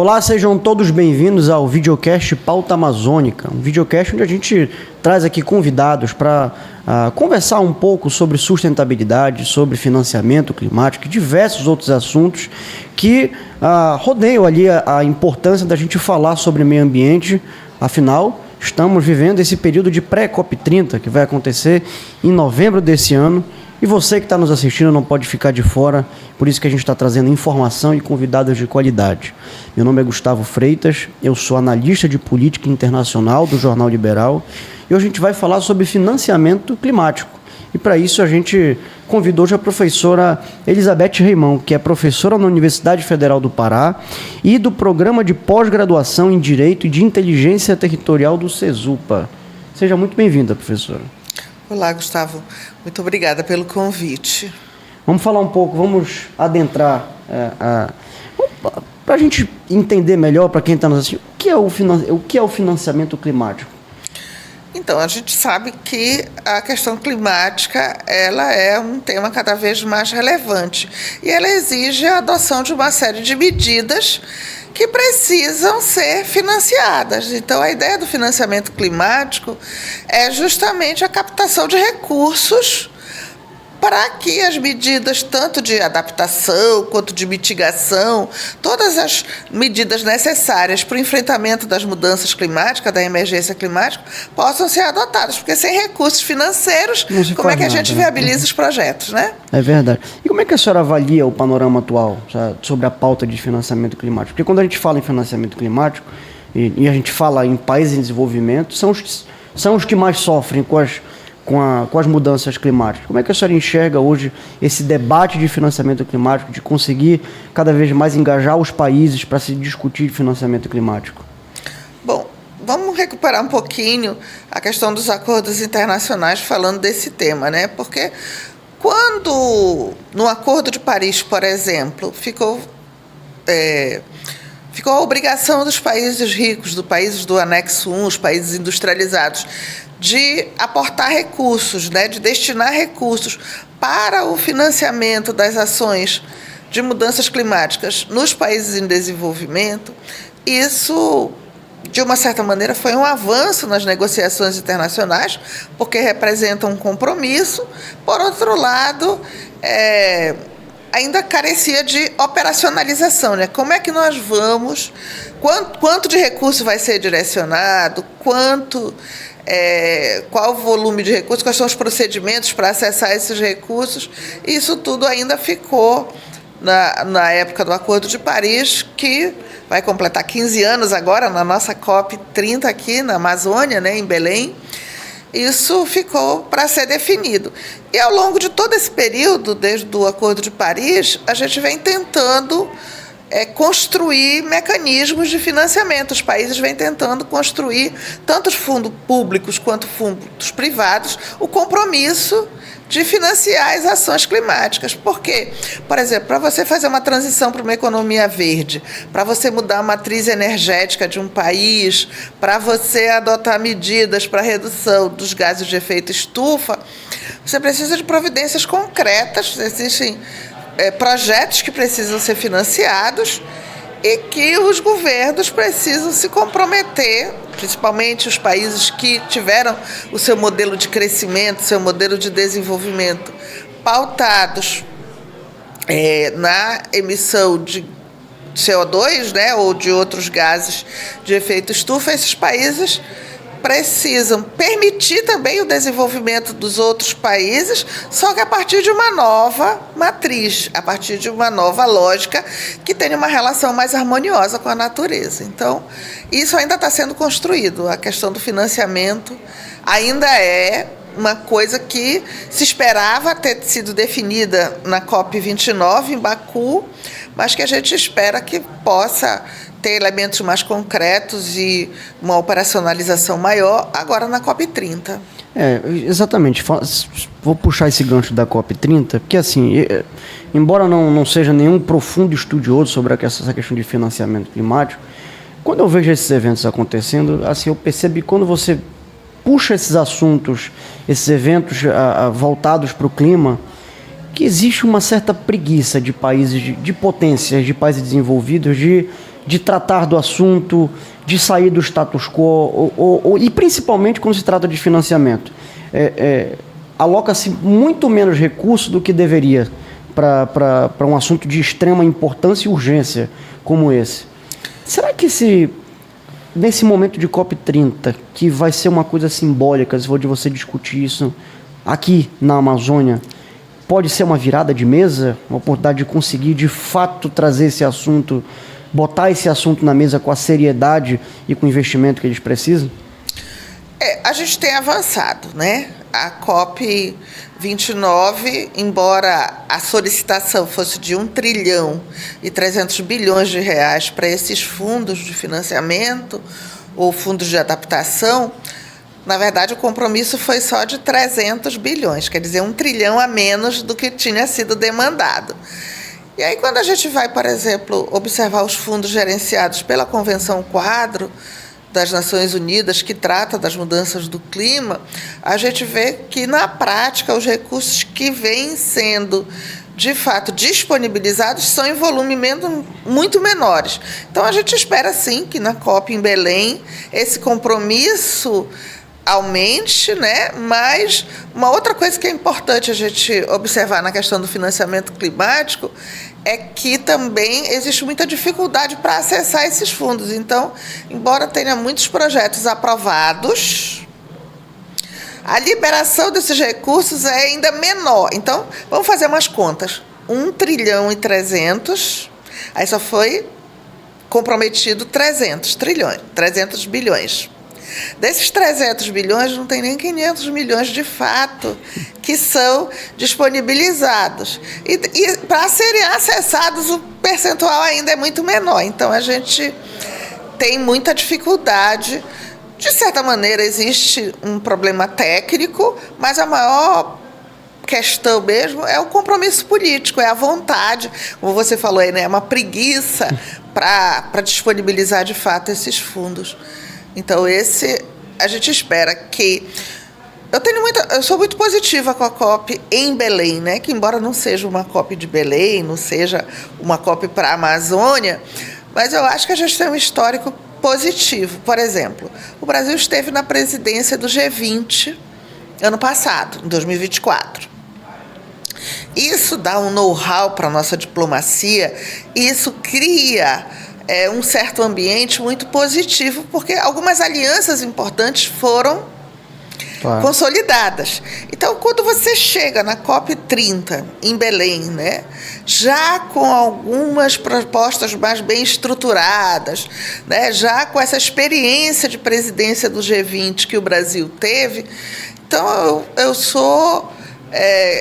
Olá, sejam todos bem-vindos ao videocast Pauta Amazônica, um videocast onde a gente traz aqui convidados para conversar um pouco sobre sustentabilidade, sobre financiamento climático e diversos outros assuntos que rodeiam ali a importância da gente falar sobre meio ambiente. Afinal, estamos vivendo esse período de pré-COP30 que vai acontecer em novembro desse ano. E você que está nos assistindo não pode ficar de fora, por isso que a gente está trazendo informação e convidados de qualidade. Meu nome é Gustavo Freitas, eu sou analista de política internacional do Jornal Liberal e hoje a gente vai falar sobre financiamento climático. E para isso a gente convidou hoje a professora Elizabeth Reimão, que é professora na Universidade Federal do Pará e do Programa de Pós-Graduação em Direito e de Inteligência Territorial do SESUPA. Seja muito bem-vinda, professora. Olá, Gustavo. Muito obrigada pelo convite. Vamos falar um pouco, vamos adentrar para a gente entender melhor, para quem está nos assistindo, o que é o financiamento climático? Então, a gente sabe que a questão climática ela é um tema cada vez mais relevante e ela exige a adoção de uma série de medidas que precisam ser financiadas. Então, a ideia do financiamento climático é justamente a captação de recursos para que as medidas, tanto de adaptação quanto de mitigação, todas as medidas necessárias para o enfrentamento das mudanças climáticas, da emergência climática, possam ser adotadas. Porque sem recursos financeiros, como é que a gente viabiliza os projetos, né? É verdade. E como é que a senhora avalia o panorama atual sobre a pauta de financiamento climático? Porque quando a gente fala em financiamento climático, e a gente fala em países em desenvolvimento, são os que mais sofrem com as mudanças climáticas. Como é que a senhora enxerga hoje esse debate de financiamento climático, de conseguir cada vez mais engajar os países para se discutir financiamento climático? Bom, vamos recuperar um pouquinho a questão dos acordos internacionais falando desse tema, né? Porque quando no Acordo de Paris, por exemplo, ficou a obrigação dos países ricos, dos países do anexo 1, os países industrializados, de aportar recursos, né, de destinar recursos para o financiamento das ações de mudanças climáticas nos países em desenvolvimento. Isso, de uma certa maneira, foi um avanço nas negociações internacionais, porque representa um compromisso. Por outro lado, ainda carecia de operacionalização, né? Como é que nós vamos, quanto de recurso vai ser direcionado, qual o volume de recursos, quais são os procedimentos para acessar esses recursos. Isso tudo ainda ficou na época do Acordo de Paris, que vai completar 15 anos agora, na nossa COP30 aqui na Amazônia, né, em Belém. Isso ficou para ser definido. E ao longo de todo esse período, desde o Acordo de Paris, a gente vem tentando construir mecanismos de financiamento. Os países vêm tentando construir, tanto os fundos públicos quanto fundos privados, o compromisso de financiar as ações climáticas. Por quê? Por exemplo, para você fazer uma transição para uma economia verde, para você mudar a matriz energética de um país, para você adotar medidas para a redução dos gases de efeito estufa, você precisa de providências concretas. Existem projetos que precisam ser financiados e que os governos precisam se comprometer, principalmente os países que tiveram o seu modelo de crescimento, seu modelo de desenvolvimento pautados na emissão de CO2, né, ou de outros gases de efeito estufa. Esses países precisam permitir também o desenvolvimento dos outros países, só que a partir de uma nova matriz, a partir de uma nova lógica que tenha uma relação mais harmoniosa com a natureza. Então, isso ainda está sendo construído. A questão do financiamento ainda é uma coisa que se esperava ter sido definida na COP29 em Baku, mas que a gente espera que possa ter elementos mais concretos e uma operacionalização maior agora na COP30. Exatamente. Vou puxar esse gancho da COP30, porque assim, embora não seja nenhum profundo estudioso sobre essa questão de financiamento climático, quando eu vejo esses eventos acontecendo, assim, eu percebo que quando você puxa esses assuntos, esses eventos voltados para o clima, que existe uma certa preguiça de países, de potências, de países desenvolvidos, de de tratar do assunto, de sair do status quo, e principalmente quando se trata de financiamento. Aloca-se muito menos recursos do que deveria para um assunto de extrema importância e urgência como esse. Será que nesse momento de COP30, que vai ser uma coisa simbólica, se for de você discutir isso aqui na Amazônia, pode ser uma virada de mesa, uma oportunidade de conseguir de fato trazer esse assunto, botar esse assunto na mesa com a seriedade e com o investimento que eles precisam? A gente tem avançado, né? A COP29, embora a solicitação fosse de 1 trilhão e 300 bilhões de reais para esses fundos de financiamento ou fundos de adaptação, na verdade o compromisso foi só de 300 bilhões, quer dizer, 1 trilhão a menos do que tinha sido demandado. E aí, quando a gente vai, por exemplo, observar os fundos gerenciados pela Convenção Quadro das Nações Unidas, que trata das mudanças do clima, a gente vê que, na prática, os recursos que vêm sendo, de fato, disponibilizados são em volume muito menores. Então, a gente espera, sim, que na COP em Belém esse compromisso aumente, né? Mas uma outra coisa que é importante a gente observar na questão do financiamento climático é que também existe muita dificuldade para acessar esses fundos. Então, embora tenha muitos projetos aprovados, a liberação desses recursos é ainda menor. Então, vamos fazer umas contas. 1 trilhão e 300, aí só foi comprometido 300 bilhões. Desses 300 bilhões, não tem nem 500 milhões de fato que são disponibilizados. E para serem acessados, o percentual ainda é muito menor. Então, a gente tem muita dificuldade. De certa maneira, existe um problema técnico, mas a maior questão mesmo é o compromisso político, é a vontade, como você falou aí, né? É uma preguiça para disponibilizar de fato esses fundos. Então, a gente espera que... Eu sou muito positiva com a COP em Belém, né? Que embora não seja uma COP de Belém, não seja uma COP para a Amazônia, mas eu acho que a gente tem um histórico positivo. Por exemplo, o Brasil esteve na presidência do G20 ano passado, em 2024. Isso dá um know-how para a nossa diplomacia, e isso cria um certo ambiente muito positivo, porque algumas alianças importantes foram consolidadas. Então, quando você chega na COP30 em Belém, né, já com algumas propostas mais bem estruturadas, né, já com essa experiência de presidência do G20 que o Brasil teve, então eu sou...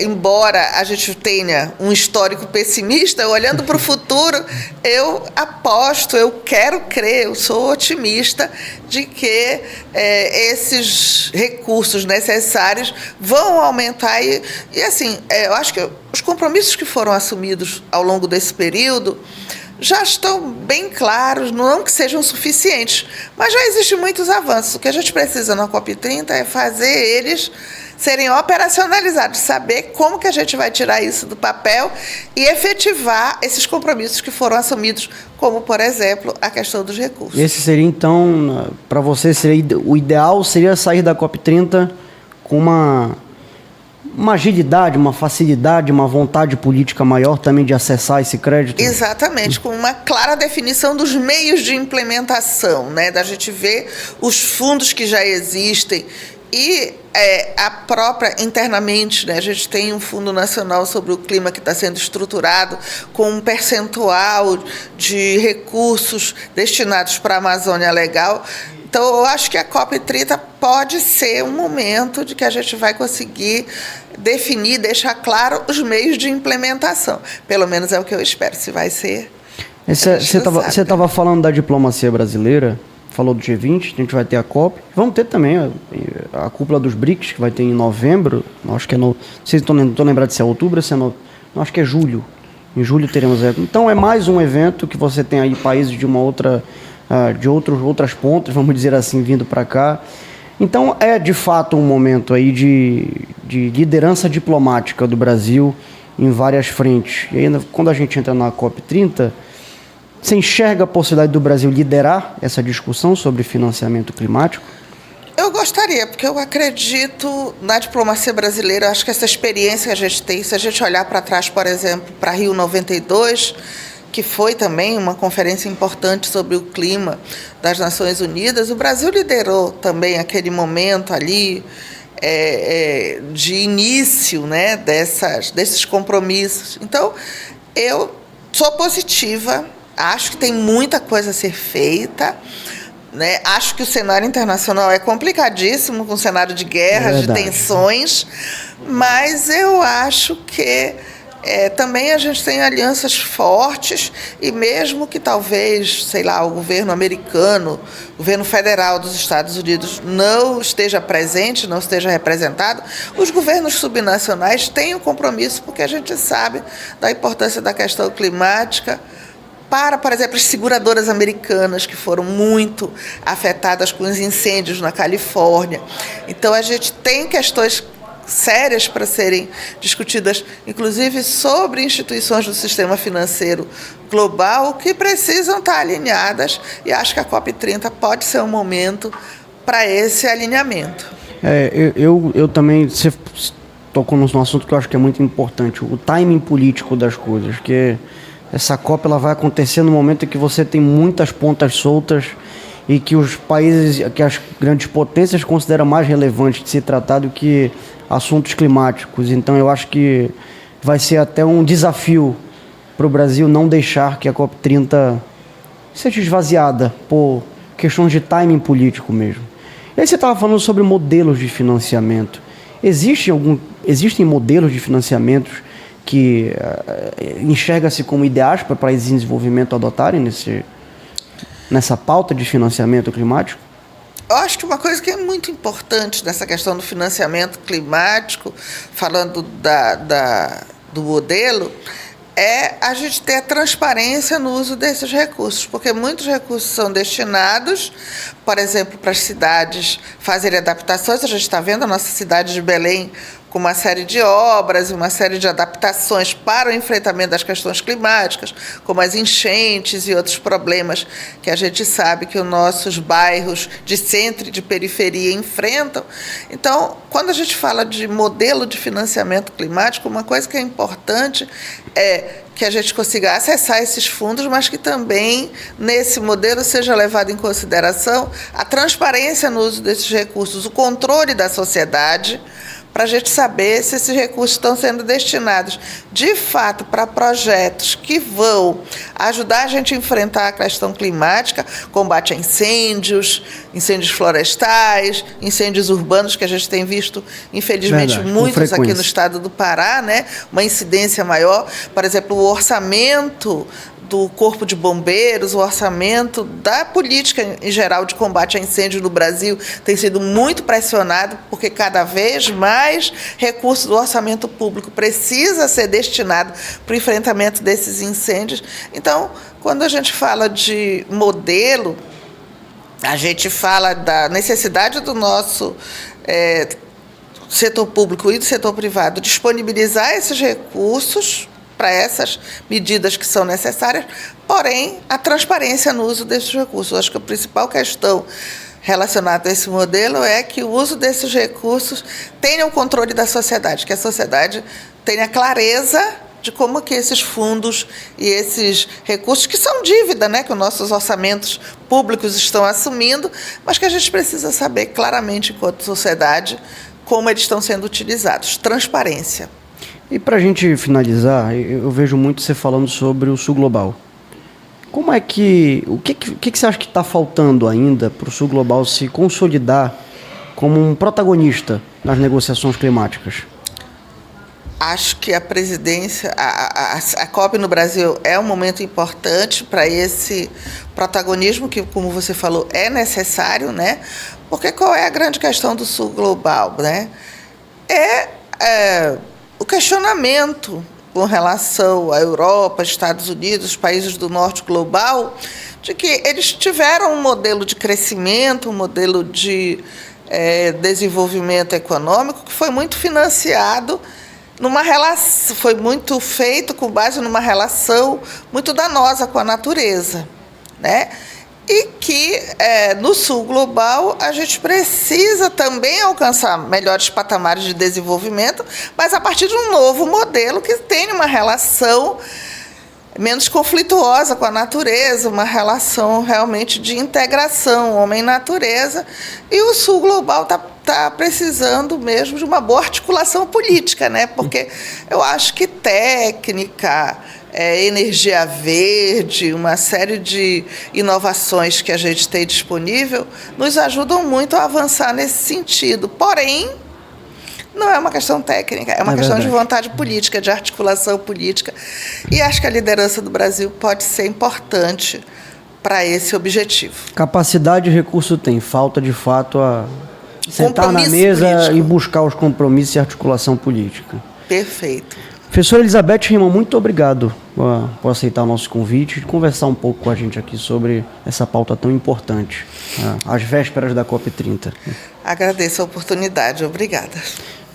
embora a gente tenha um histórico pessimista, olhando para o futuro, eu aposto, eu quero crer, eu sou otimista de que esses recursos necessários vão aumentar. E assim, eu acho que os compromissos que foram assumidos ao longo desse período já estão bem claros, não que sejam suficientes, mas já existem muitos avanços. O que a gente precisa na COP30 é fazer eles serem operacionalizados, saber como que a gente vai tirar isso do papel e efetivar esses compromissos que foram assumidos, como, por exemplo, a questão dos recursos. Esse seria, então, para você, o ideal seria sair da COP30 com uma agilidade, uma facilidade, uma vontade política maior também de acessar esse crédito? Exatamente, com uma clara definição dos meios de implementação, né, da gente ver os fundos que já existem. E a própria, internamente, né, a gente tem um Fundo Nacional sobre o Clima que está sendo estruturado com um percentual de recursos destinados para a Amazônia legal. Então, eu acho que a COP30 pode ser um momento de que a gente vai conseguir definir, deixar claro os meios de implementação. Pelo menos é o que eu espero. Se vai ser... Você estava falando da diplomacia brasileira, falou do G20, a gente vai ter a COP. Vamos ter também a cúpula dos BRICS, que vai ter em novembro. Acho que não sei se estou lembrado se é outubro ou se é acho que é julho. Em julho teremos... Então, é mais um evento que você tem aí países de outras pontas, vamos dizer assim, vindo para cá. Então, é de fato um momento aí de liderança diplomática do Brasil em várias frentes. E ainda, quando a gente entra na COP30, Você enxerga a possibilidade do Brasil liderar essa discussão sobre financiamento climático? Eu gostaria, porque eu acredito na diplomacia brasileira. Eu acho que essa experiência que a gente tem, se a gente olhar para trás, por exemplo, para Rio 92, que foi também uma conferência importante sobre o clima das Nações Unidas, o Brasil liderou também aquele momento ali de início, né, desses compromissos. Então, eu sou positiva, acho que tem muita coisa a ser feita, né? Acho que o cenário internacional é complicadíssimo, com um cenário de guerras, de tensões, mas eu acho que também a gente tem alianças fortes, e mesmo que talvez, sei lá, o governo americano, o governo federal dos Estados Unidos não esteja presente, não esteja representado, os governos subnacionais têm um compromisso, porque a gente sabe da importância da questão climática para, por exemplo, as seguradoras americanas, que foram muito afetadas com os incêndios na Califórnia. Então, a gente tem questões sérias para serem discutidas, inclusive sobre instituições do sistema financeiro global, que precisam estar alinhadas, e acho que a COP30 pode ser um momento para esse alinhamento. Eu também, você tocou num assunto que eu acho que é muito importante, o timing político das coisas, que essa COP ela vai acontecer no momento em que você tem muitas pontas soltas e que os países, que as grandes potências consideram mais relevante de se tratar do que assuntos climáticos. Então eu acho que vai ser até um desafio para o Brasil não deixar que a COP30 seja esvaziada por questões de timing político mesmo. E aí você estava falando sobre modelos de financiamento. Existem modelos de financiamentos que enxerga-se como ideais para países em desenvolvimento adotarem nessa pauta de financiamento climático? Eu acho que uma coisa que é muito importante nessa questão do financiamento climático, falando do modelo, é a gente ter a transparência no uso desses recursos, porque muitos recursos são destinados, por exemplo, para as cidades fazerem adaptações. A gente está vendo a nossa cidade de Belém com uma série de obras, uma série de adaptações para o enfrentamento das questões climáticas, como as enchentes e outros problemas que a gente sabe que os nossos bairros de centro e de periferia enfrentam. Então, quando a gente fala de modelo de financiamento climático, uma coisa que é importante é que a gente consiga acessar esses fundos, mas que também, nesse modelo, seja levado em consideração a transparência no uso desses recursos, o controle da sociedade, para a gente saber se esses recursos estão sendo destinados, de fato, para projetos que vão ajudar a gente a enfrentar a questão climática, combate a incêndios florestais, incêndios urbanos, que a gente tem visto, infelizmente, muitos aqui no estado do Pará, né? Uma incidência maior. Por exemplo, o orçamento do Corpo de Bombeiros, o orçamento da política em geral de combate a incêndio no Brasil tem sido muito pressionado, porque cada vez mais recursos do orçamento público precisa ser destinado para o enfrentamento desses incêndios. Então, quando a gente fala de modelo, a gente fala da necessidade do nosso setor público e do setor privado disponibilizar esses recursos para essas medidas que são necessárias, porém, a transparência no uso desses recursos. Eu acho que a principal questão relacionada a esse modelo é que o uso desses recursos tenha o controle da sociedade, que a sociedade tenha clareza de como que esses fundos e esses recursos, que são dívida, né, que os nossos orçamentos públicos estão assumindo, mas que a gente precisa saber claramente, enquanto sociedade, como eles estão sendo utilizados. Transparência. E para a gente finalizar, eu vejo muito você falando sobre o Sul Global. Como é que... O que você acha que está faltando ainda para o Sul Global se consolidar como um protagonista nas negociações climáticas? Acho que a presidência, a COP no Brasil é um momento importante para esse protagonismo que, como você falou, é necessário, né? Porque qual é a grande questão do Sul Global, né? O questionamento com relação à Europa, Estados Unidos, os países do norte global, de que eles tiveram um modelo de crescimento, um modelo de desenvolvimento econômico que foi muito financiado foi muito feito com base numa relação muito danosa com a natureza, né? E que no Sul Global a gente precisa também alcançar melhores patamares de desenvolvimento, mas a partir de um novo modelo que tenha uma relação menos conflituosa com a natureza, uma relação realmente de integração homem-natureza. E o Sul Global está precisando mesmo de uma boa articulação política, né? Porque eu acho que técnica, energia verde, uma série de inovações que a gente tem disponível nos ajudam muito a avançar nesse sentido. Porém, não é uma questão técnica, é uma questão de vontade política, de articulação política. E acho que a liderança do Brasil pode ser importante para esse objetivo. Capacidade e recurso tem, falta de fato a sentar na mesa político. E buscar os compromissos e articulação política. Perfeito. Professora Elizabeth Riemann, muito obrigado por aceitar o nosso convite e conversar um pouco com a gente aqui sobre essa pauta tão importante, às vésperas da COP30. Agradeço a oportunidade, obrigada.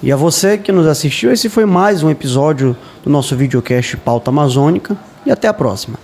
E a você que nos assistiu, esse foi mais um episódio do nosso videocast Pauta Amazônica e até a próxima.